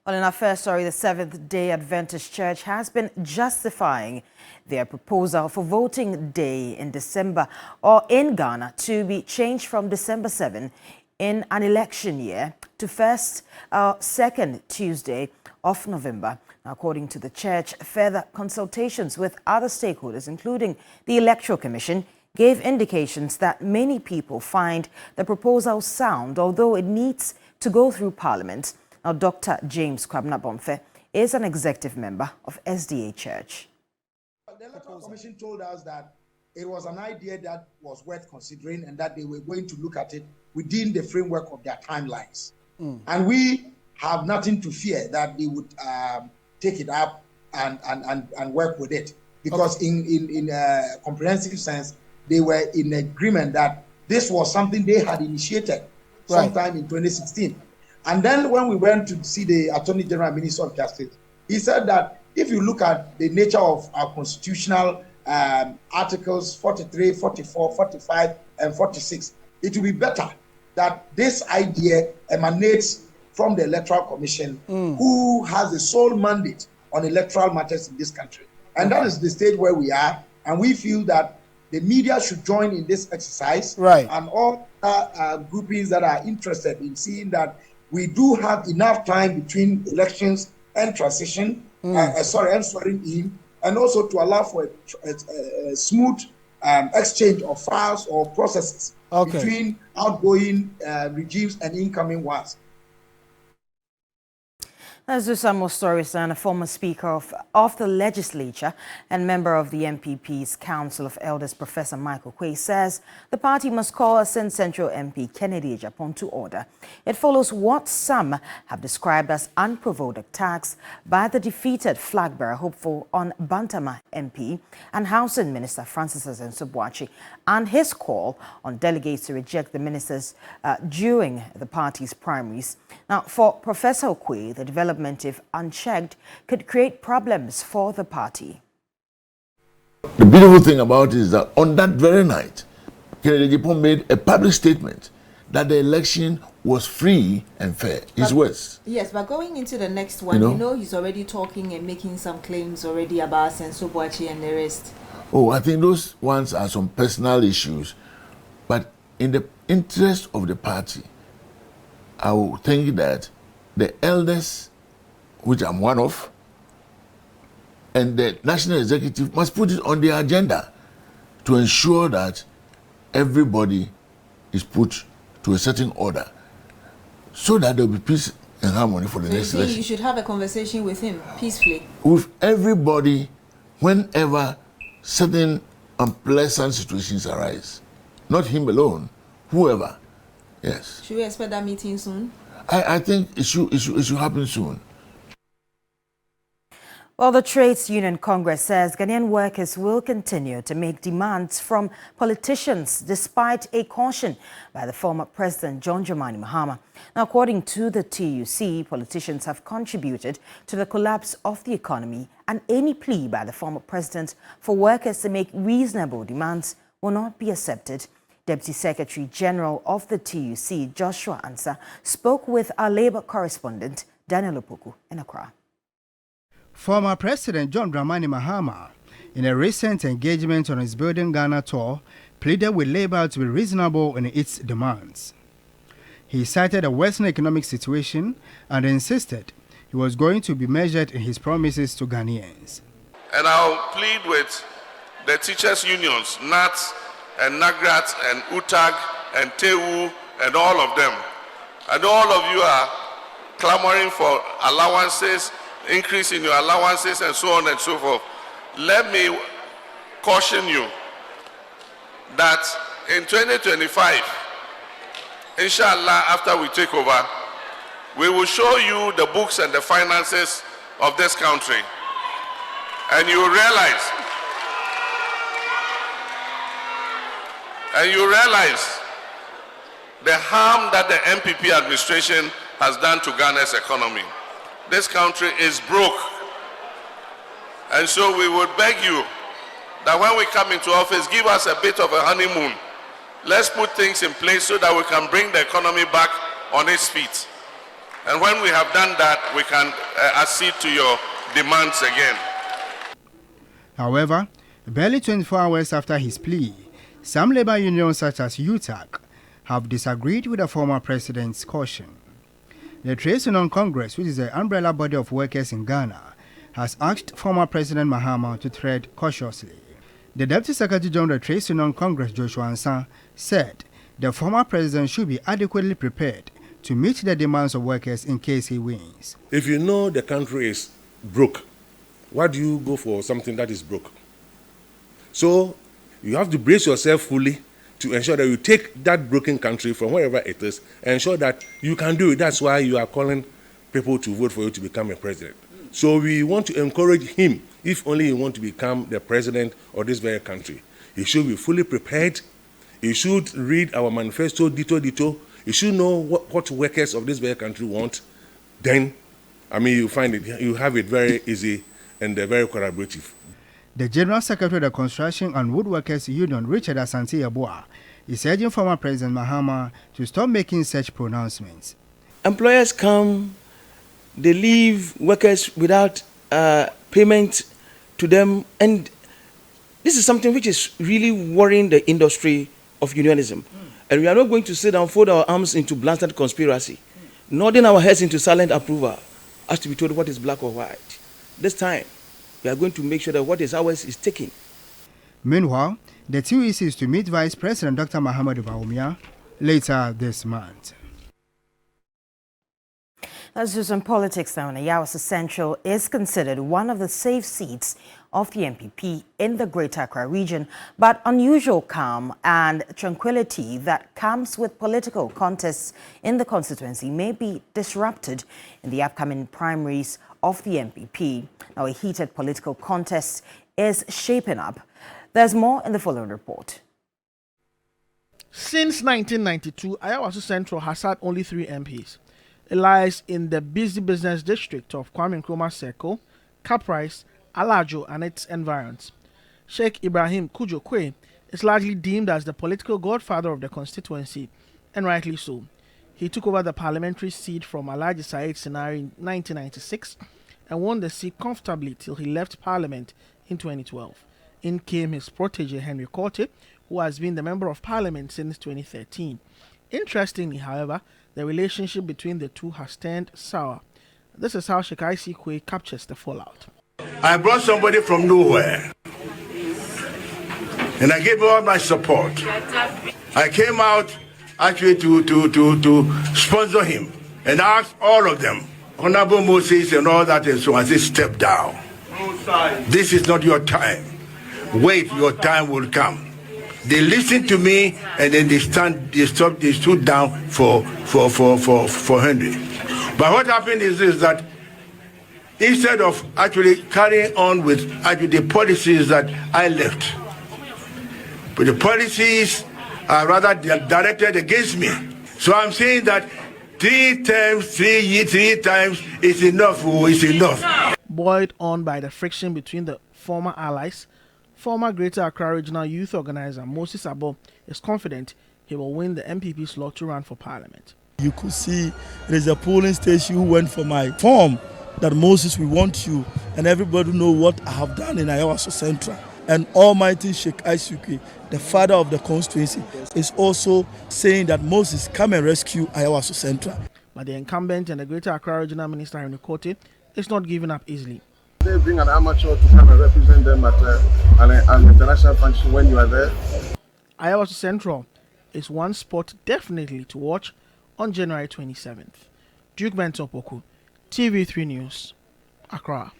Well, in our first story, the Seventh-day Adventist Church has been justifying their proposal for voting day in December or in Ghana to be changed from December 7 in an election year to first or second Tuesday of November. According to the church, further consultations with other stakeholders, including the Electoral Commission, gave indications that many people find the proposal sound, although it needs to go through Parliament. Now, Dr. James Kwabena-Bomfe is an executive member of SDA Church. The Electoral Commission told us that it was an idea that was worth considering and that they were going to look at it within the framework of their timelines. And we have nothing to fear that they would take it up and work with it. Because in a comprehensive sense, they were in agreement that this was something they had initiated sometime in 2016. And then when we went to see the Attorney General and Minister of Justice, he said that if you look at the nature of our constitutional articles 43, 44, 45, and 46, it will be better that this idea emanates from the Electoral Commission, who has the sole mandate on electoral matters in this country. And that is the stage where we are. And we feel that the media should join in this exercise. And all groupings that are interested in seeing that we do have enough time between elections and transition, and swearing in, and also to allow for a smooth exchange of files or processes between outgoing regimes and incoming ones. Let's do some more stories. And a former speaker of the legislature and member of the MPP's Council of Elders, Professor Michael Quay, says the party must call Ascent Central MP Kennedy Ejapon to order. It follows what some have described as unprovoked attacks by the defeated flag bearer hopeful on Bantama MP and Housing Minister Francis Azensobwachi, and his call on delegates to reject the ministers during the party's primaries. Now, for Professor Quay, the development, if unchecked, could create problems for the party. The beautiful thing about it is that on that very night, Kennedy Ejapon made a public statement that the election was free and fair. His words. Yes, but going into the next one, you know he's already talking and making some claims already about Azensobwachi and the rest. Oh, I think those ones are some personal issues. But in the interest of the party, I would think that the elders, which I'm one of, and the national executive must put it on their agenda to ensure that everybody is put to a certain order so that there will be peace and harmony for the next election. You should have a conversation with him peacefully. With everybody whenever certain unpleasant situations arise. Not him alone, whoever. Yes. Should we expect that meeting soon? I think it should happen soon. Well, the Trades Union Congress says Ghanaian workers will continue to make demands from politicians despite a caution by the former President John Dramani Mahama. Now, according to the TUC, politicians have contributed to the collapse of the economy, and any plea by the former president for workers to make reasonable demands will not be accepted. Deputy Secretary General of the TUC, Joshua Ansah, spoke with our Labour correspondent, Daniel Opoku, in Accra. Former President John Dramani Mahama, in a recent engagement on his Building Ghana tour, pleaded with Labour to be reasonable in its demands. He cited a worsening economic situation and insisted he was going to be measured in his promises to Ghanaians. And I'll plead with the teachers' unions, NATS and NAGRAT and UTAG and TEU and all of them. And all of you are clamoring for allowances, increase in your allowances and so on and so forth. Let me caution you that in 2025, inshallah, after we take over, we will show you the books and the finances of this country. And you realize the harm that the MPP administration has done to Ghana's economy. This country is broke. And so we would beg you that when we come into office, give us a bit of a honeymoon. Let's put things in place so that we can bring the economy back on its feet. And when we have done that, we can accede to your demands again. However, barely 24 hours after his plea, some labor unions such as UTAG have disagreed with the former president's caution. The Trade Union Congress, which is the umbrella body of workers in Ghana, has asked former President Mahama to tread cautiously. The Deputy Secretary General of the Trade Union Congress, Joshua Ansan, said the former president should be adequately prepared to meet the demands of workers in case he wins. If you know the country is broke, why do you go for something that is broke? So you have to brace yourself fully to ensure that you take that broken country from wherever it is and ensure that you can do it. That's why you are calling people to vote for you to become a president. So we want to encourage him, if only he wants to become the president of this very country. He should be fully prepared. He should read our manifesto, dito. He should know what workers of this very country want. Then, you find it, you have it very easy and very collaborative. The General Secretary of the Construction and Woodworkers Union, Richard Asante Yeboah, is urging former President Mahama to stop making such pronouncements. Employers come, they leave workers without payment to them, and this is something which is really worrying the industry of unionism. And we are not going to sit down, fold our arms into blatant conspiracy, nodding our heads into silent approval, as to be told what is black or white. This time, we are going to make sure that what is ours is taken. Meanwhile, the TUEC is to meet Vice President Dr. Mahamudu Bawumia later this month. Let's do some politics now. Yawasa Central is considered one of the safe seats of the MPP in the Greater Accra region, but unusual calm and tranquility that comes with political contests in the constituency may be disrupted in the upcoming primaries of the MPP. Now, a heated political contest is shaping up. There's more in the following report. Since 1992, Yawasa Central has had only 3 MPs. It lies in the busy business district of Kwame Nkrumah Circle, Caprice, Alajo and its environs. Sheikh Ibrahim Kujo Kwe is largely deemed as the political godfather of the constituency, and rightly so. He took over the parliamentary seat from Alhaji Said Sinari in 1996 and won the seat comfortably till he left parliament in 2012. In came his protege Henry Korte, who has been the member of parliament since 2013. Interestingly, however, the relationship between the two has turned sour. This is how Sheikh I.C. Kwe captures the fallout. I brought somebody from nowhere, and I gave all my support. I came out actually to sponsor him and ask all of them, Honorable Moses and all that, and so I said, step down. This is not your time. Wait, your time will come. They listened to me, and then they stood down for Henry. But what happened is this, that instead of actually carrying on with actually the policies that I left, but the policies are rather directed against me. So I'm saying that 3 times is enough. Is enough. Buoyed on by the friction between the former allies, former Greater Accra Regional Youth Organizer Moses Abo is confident he will win the MPP slot to run for Parliament. You could see there is a polling station who went for my form that Moses, we want you, and everybody know what I have done in Yawasa Central. And Almighty Sheikh Aisukwe, the father of the constituency, is also saying that Moses, come and rescue Yawasa Central. But the incumbent and the Greater Accra Regional Minister Henry Korte is not giving up easily. They bring an amateur to come and represent them at an international function when you are there. Yawasa Central is one spot definitely to watch on January 27th. Duke Bentopoku, TV3 News, Accra.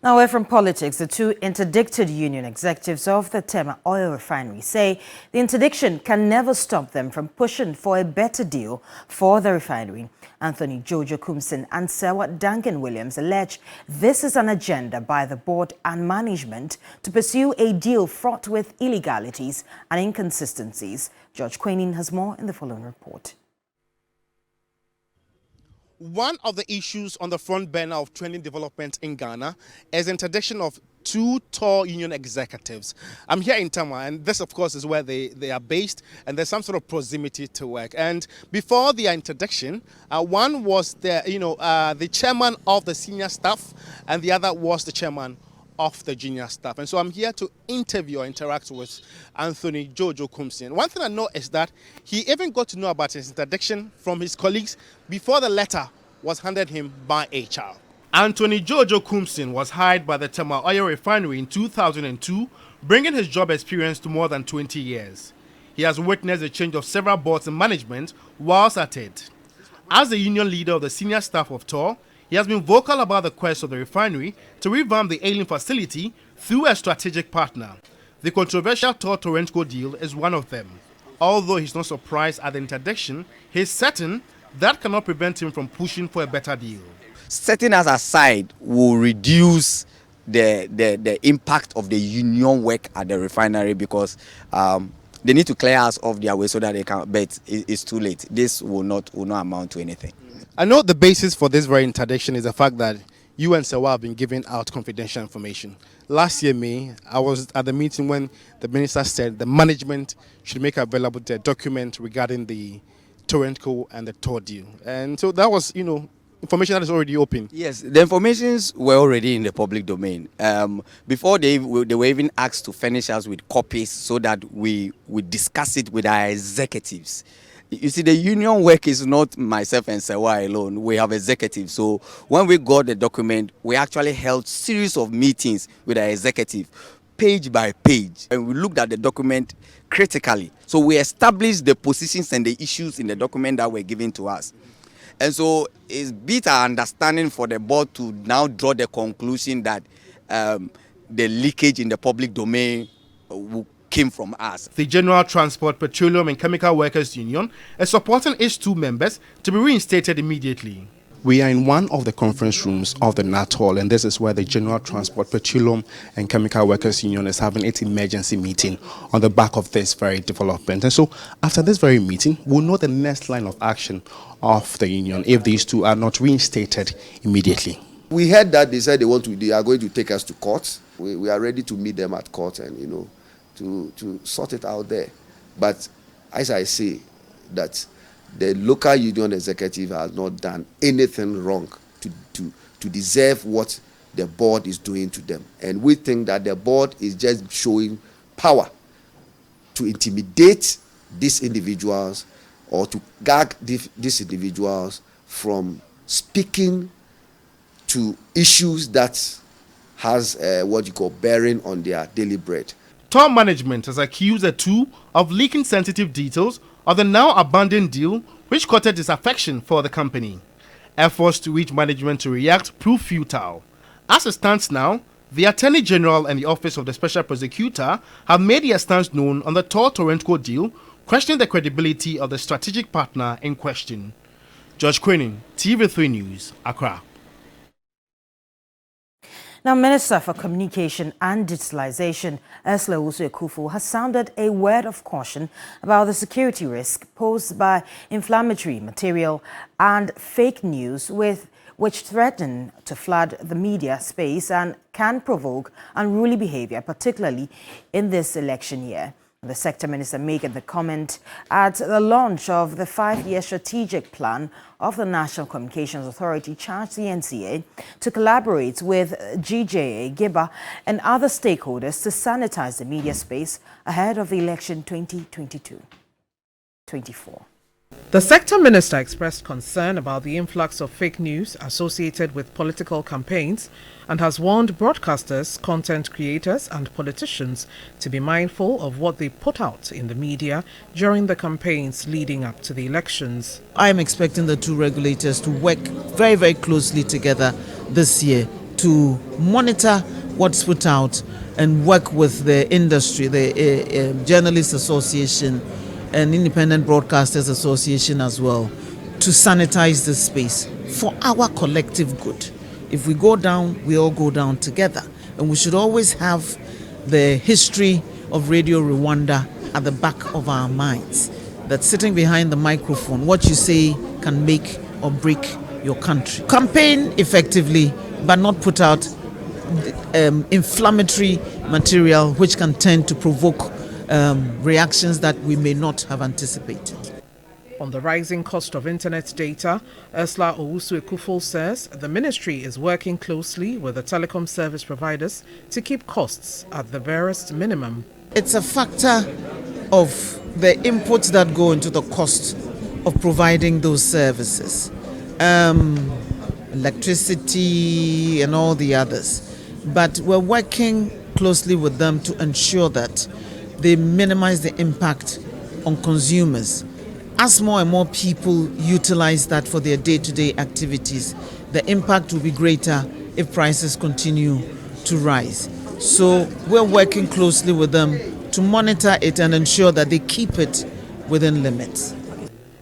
Now, away from politics, the 2 interdicted union executives of the Tema oil refinery say the interdiction can never stop them from pushing for a better deal for the refinery. Anthony Jojo Kumsin and Sewa Duncan Williams allege this is an agenda by the board and management to pursue a deal fraught with illegalities and inconsistencies. George Quainin has more in the following report. One of the issues on the front burner of training development in Ghana is the interdiction of 2 two TOR union executives. I'm here in Tama, and this, of course, is where they are based, and there's some sort of proximity to work. And before their introduction, one was the chairman of the senior staff, and the other was the chairman of the junior staff. And so I'm here to interview or interact with Anthony Jojo Kumsin. One thing I know is that he even got to know about his introduction from his colleagues before the letter was handed him by HR. Anthony Jojo Kumsin was hired by the Tama Oil Refinery in 2002, bringing his job experience to more than 20 years. He has witnessed the change of several boards and management whilst at it. As the union leader of the senior staff of TOR, he has been vocal about the quest of the refinery to revamp the ailing facility through a strategic partner. The controversial TOR-Torrentco deal is one of them. Although he's not surprised at the interdiction, he's certain that cannot prevent him from pushing for a better deal. Setting us aside will reduce the impact of the union work at the refinery because they need to clear us off their way so that they can, but it's too late. This will not amount to anything. I know the basis for this very interdiction is the fact that you and Sewa have been giving out confidential information. Last year, May, I was at the meeting when the minister said the management should make available the document regarding the Torrentco and the TOR deal. And so that was, information that is already open. Yes, the informations were already in the public domain. Before they were even asked to furnish us with copies so that we discuss it with our executives. You see, the union work is not myself and Sewa alone. We have executives. So when we got the document, we actually held series of meetings with our executive, page by page. And we looked at the document critically. So we established the positions and the issues in the document that were given to us. And so it's been our understanding for the board to now draw the conclusion that the leakage in the public domain came from us. The General Transport, Petroleum and Chemical Workers Union is supporting its two members to be reinstated immediately. We are in one of the conference rooms of the NATOL, and this is where the General Transport, Petroleum and Chemical Workers Union is having its emergency meeting on the back of this very development. And so after this very meeting, we'll know the next line of action of the union if these two are not reinstated immediately. We heard that they said they are going to take us to court. We are ready to meet them at court and, to sort it out there. But as I say, that the local union executive has not done anything wrong to deserve what the board is doing to them. And we think that the board is just showing power to intimidate these individuals or to gag these individuals from speaking to issues that has bearing on their daily bread. TOR management has accused the two of leaking sensitive details of the now abandoned deal, which courted disaffection for the company. Efforts to reach management to react proved futile. As it stands now, the Attorney General and the Office of the Special Prosecutor have made their stance known on the TOR-Torrentco deal, questioning the credibility of the strategic partner in question. George Quinning, TV3 News, Accra. Now, Minister for Communication and Digitalization, Ursula Owusu-Ekufo, has sounded a word of caution about the security risk posed by inflammatory material and fake news which threaten to flood the media space and can provoke unruly behavior, particularly in this election year. The sector minister making the comment at the launch of the 5-year strategic plan of the National Communications Authority charged the NCA to collaborate with GJA, GIBA and other stakeholders to sanitize the media space ahead of the election 2022-24. The sector minister expressed concern about the influx of fake news associated with political campaigns and has warned broadcasters, content creators and politicians to be mindful of what they put out in the media during the campaigns leading up to the elections. I am expecting the two regulators to work very, very closely together this year to monitor what's put out and work with the industry, the Journalists Association and Independent Broadcasters Association as well, to sanitize this space for our collective good. If we go down, we all go down together. And we should always have the history of Radio Rwanda at the back of our minds. That sitting behind the microphone, what you say can make or break your country. Campaign effectively, but not put out inflammatory material which can tend to provoke reactions that we may not have anticipated. On the rising cost of internet data, Ursula Owusu-Ekufo says the ministry is working closely with the telecom service providers to keep costs at the barest minimum. It's a factor of the inputs that go into the cost of providing those services. Electricity and all the others. But we're working closely with them to ensure that they minimize the impact on consumers. As more and more people utilize that for their day-to-day activities, the impact will be greater if prices continue to rise. So we're working closely with them to monitor it and ensure that they keep it within limits.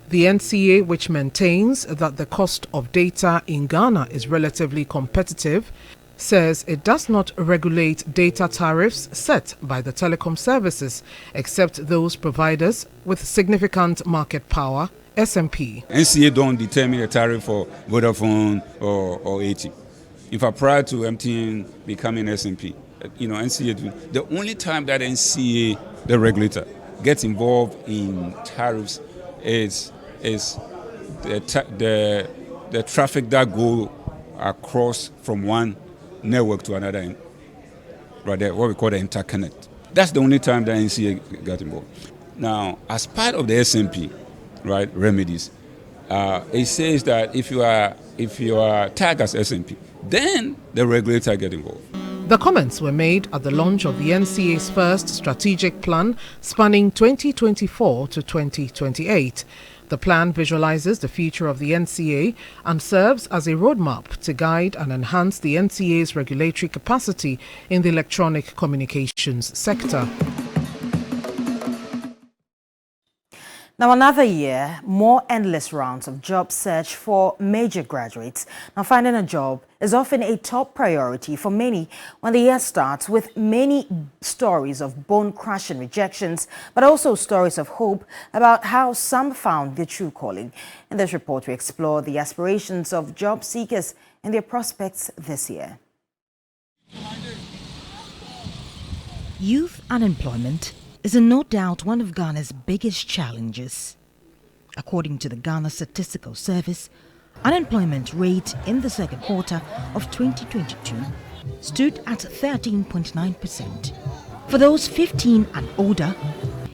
The NCA, which maintains that the cost of data in Ghana is relatively competitive, says it does not regulate data tariffs set by the telecom services, except those providers with significant market power, SMP. NCA don't determine the tariff for Vodafone or AT. In fact, prior to MTN becoming SMP, NCA, the only time that NCA, the regulator, gets involved in tariffs is the traffic that go across from one network to another, right? What we call the interconnect. That's the only time that NCA got involved. Now, as part of the SMP, right, remedies, it says that if you are tagged as SMP, then the regulator get involved. The comments were made at the launch of the NCA's first strategic plan spanning 2024 to 2028. The plan visualizes the future of the NCA and serves as a roadmap to guide and enhance the NCA's regulatory capacity in the electronic communications sector. Now, another year, more endless rounds of job search for major graduates. Now, finding a job is often a top priority for many when the year starts, with many stories of bone-crushing rejections, but also stories of hope about how some found their true calling. In this report, we explore the aspirations of job seekers and their prospects this year. Youth unemployment is no doubt one of Ghana's biggest challenges. According to the Ghana Statistical Service, unemployment rate in the second quarter of 2022 stood at 13.9%. For those 15 and older,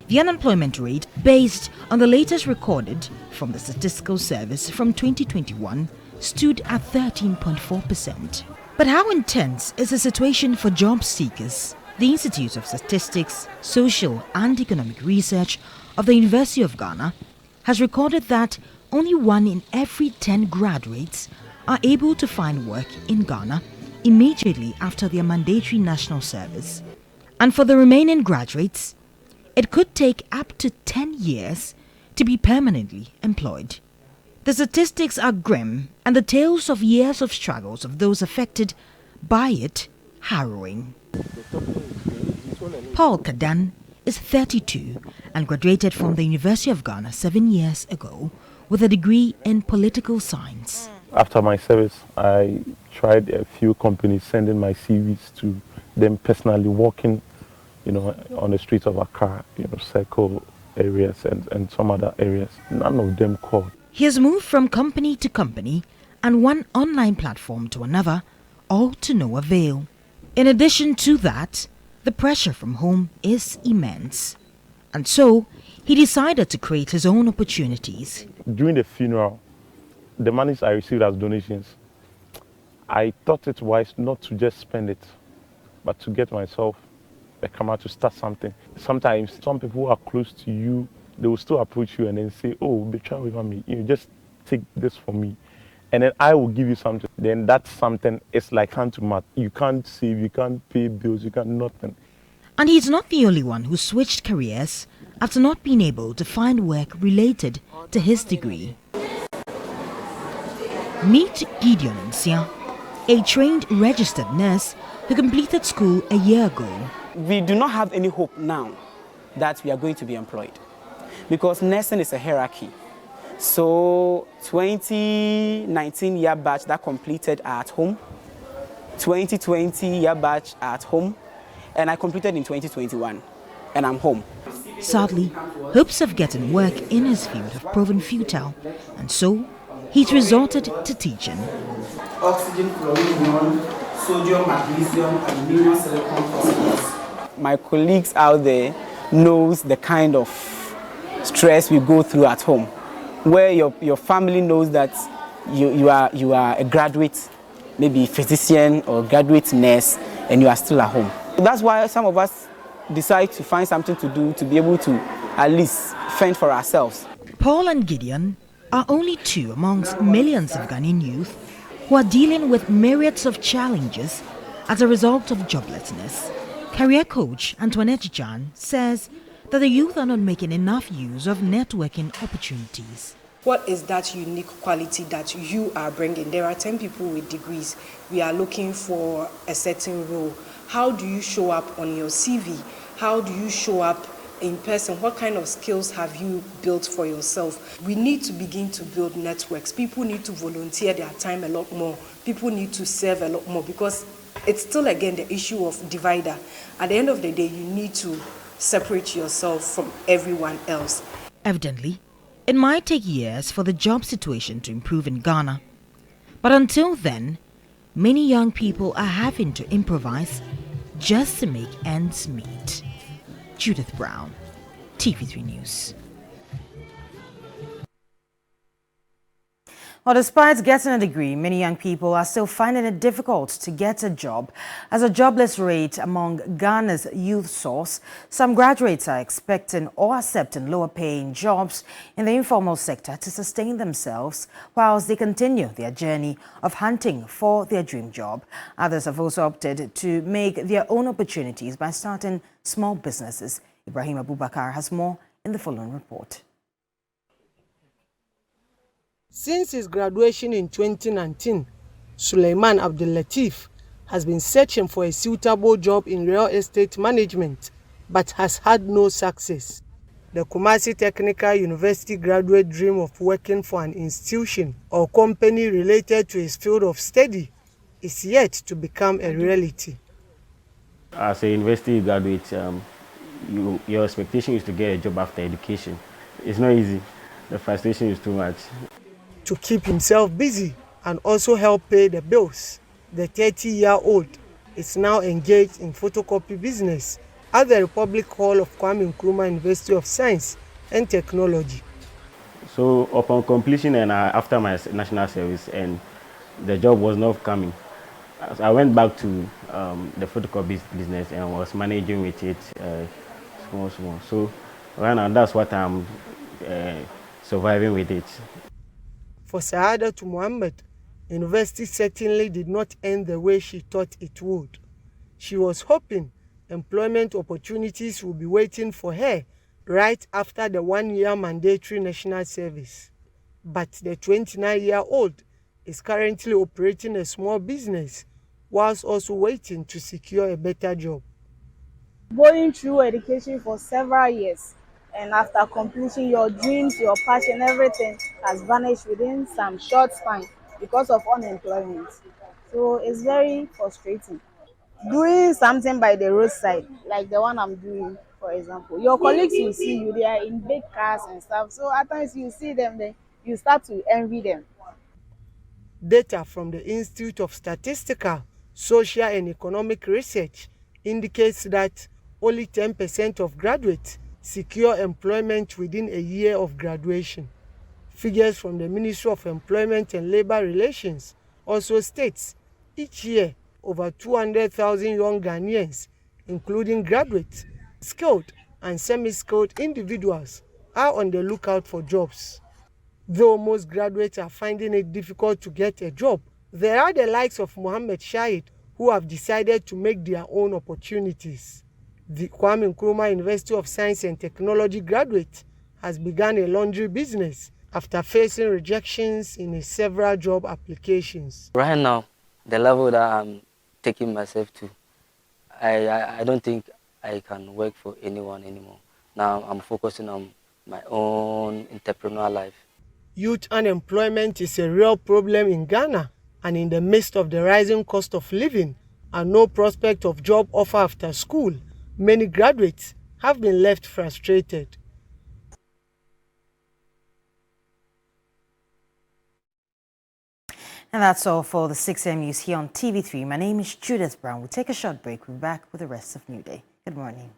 the unemployment rate, based on the latest recorded from the Statistical Service from 2021, stood at 13.4%. But how intense is the situation for job seekers? The Institute of Statistics, Social and Economic Research of the University of Ghana has recorded that only 1 in every 10 graduates are able to find work in Ghana immediately after their mandatory national service. And for the remaining graduates, it could take up to 10 years to be permanently employed. The statistics are grim, and the tales of years of struggles of those affected by it harrowing. Paul Kadan is 32 and graduated from the University of Ghana 7 years ago with a degree in political science. After my service, I tried a few companies, sending my CVs to them personally, working, on the streets of Accra, Circle areas and some other areas. None of them called. He has moved from company to company and one online platform to another, all to no avail. In addition to that, the pressure from home is immense. And so, he decided to create his own opportunities. During the funeral, the money I received as donations, I thought it wise not to just spend it, but to get myself a camera to start something. Sometimes, some people who are close to you, they will still approach you and then say, oh, betray with me, just take this for me. And then I will give you something. Then that something is like hand to mouth. You can't save, you can't pay bills, you can't nothing. And he's not the only one who switched careers after not being able to find work related to his degree. Meet Gideon Nsia, a trained registered nurse who completed school a year ago. We do not have any hope now that we are going to be employed, because nursing is a hierarchy. So 2019 year batch that completed are at home. 2020 year batch at home, and I completed in 2021, and I'm home. Sadly, hopes of getting work in his field have proven futile, and so he's resorted to teaching. Oxygen, chlorine, sodium, magnesium, aluminum, silicon, phosphorus. My colleagues out there knows the kind of stress we go through at home, where your family knows that you are a graduate, maybe physician or graduate nurse, and you are still at home. That's why some of us decide to find something to do to be able to at least fend for ourselves. Paul and Gideon are only two amongst millions of Ghanaian youth who are dealing with myriads of challenges as a result of joblessness. Career coach Antoinette Jan says that the youth are not making enough use of networking opportunities. What is that unique quality that you are bringing? There are 10 people with degrees. We are looking for a certain role. How do you show up on your CV? How do you show up in person? What kind of skills have you built for yourself? We need to begin to build networks. People need to volunteer their time a lot more. People need to serve a lot more, because it's still, again, the issue of divider. At the end of the day, you need to separate yourself from everyone else. Evidently, it might take years for the job situation to improve in Ghana. But until then, many young people are having to improvise just to make ends meet. Judith Brown, TV3 News. Well, despite getting a degree, many young people are still finding it difficult to get a job. As a jobless rate among Ghana's youth soars, some graduates are expecting or accepting lower paying jobs in the informal sector to sustain themselves whilst they continue their journey of hunting for their dream job. Others have also opted to make their own opportunities by starting small businesses. Ibrahim Abubakar has more in the following report. Since his graduation in 2019, Suleiman Abdul-Latif has been searching for a suitable job in real estate management, but has had no success. The Kumasi Technical University graduate dream of working for an institution or company related to his field of study is yet to become a reality. As a university graduate, your expectation is to get a job after education. It's not easy. The frustration is too much. To keep himself busy and also help pay the bills, the 30-year-old is now engaged in photocopy business at the Republic Hall of Kwame Nkrumah University of Science and Technology. So upon completion and after my national service, and the job was not coming, I went back to the photocopy business and was managing with it small. So right now that's what I'm surviving with it. For Saadatu Muhammad, university certainly did not end the way she thought it would. She was hoping employment opportunities would be waiting for her right after the 1-year mandatory national service. But the 29-year-old is currently operating a small business whilst also waiting to secure a better job. Going through education for several years, and after completing, your dreams, your passion, everything has vanished within some short span because of unemployment. So it's very frustrating. Doing something by the roadside, like the one I'm doing, for example, your colleagues will see you, they are in big cars and stuff. So at times you see them, then you start to envy them. Data from the Institute of Statistical, Social and Economic Research indicates that only 10% of graduates secure employment within a year of graduation. Figures from the Ministry of Employment and Labor Relations also states each year over 200,000 young Ghanaians, including graduates, skilled and semi-skilled individuals, are on the lookout for jobs. Though most graduates are finding it difficult to get a job, there are the likes of Mohammed Shahid who have decided to make their own opportunities. The Kwame Nkrumah University of Science and Technology graduate has begun a laundry business after facing rejections in his several job applications. Right now, the level that I'm taking myself to, I don't think I can work for anyone anymore. Now I'm focusing on my own entrepreneurial life. Youth unemployment is a real problem in Ghana, And in the midst of the rising cost of living and no prospect of job offer after school, many graduates have been left frustrated. And that's all for the 6 a.m. news here on TV3. My name is Judith Brown. We'll take a short break. We'll be back with the rest of New Day. Good morning.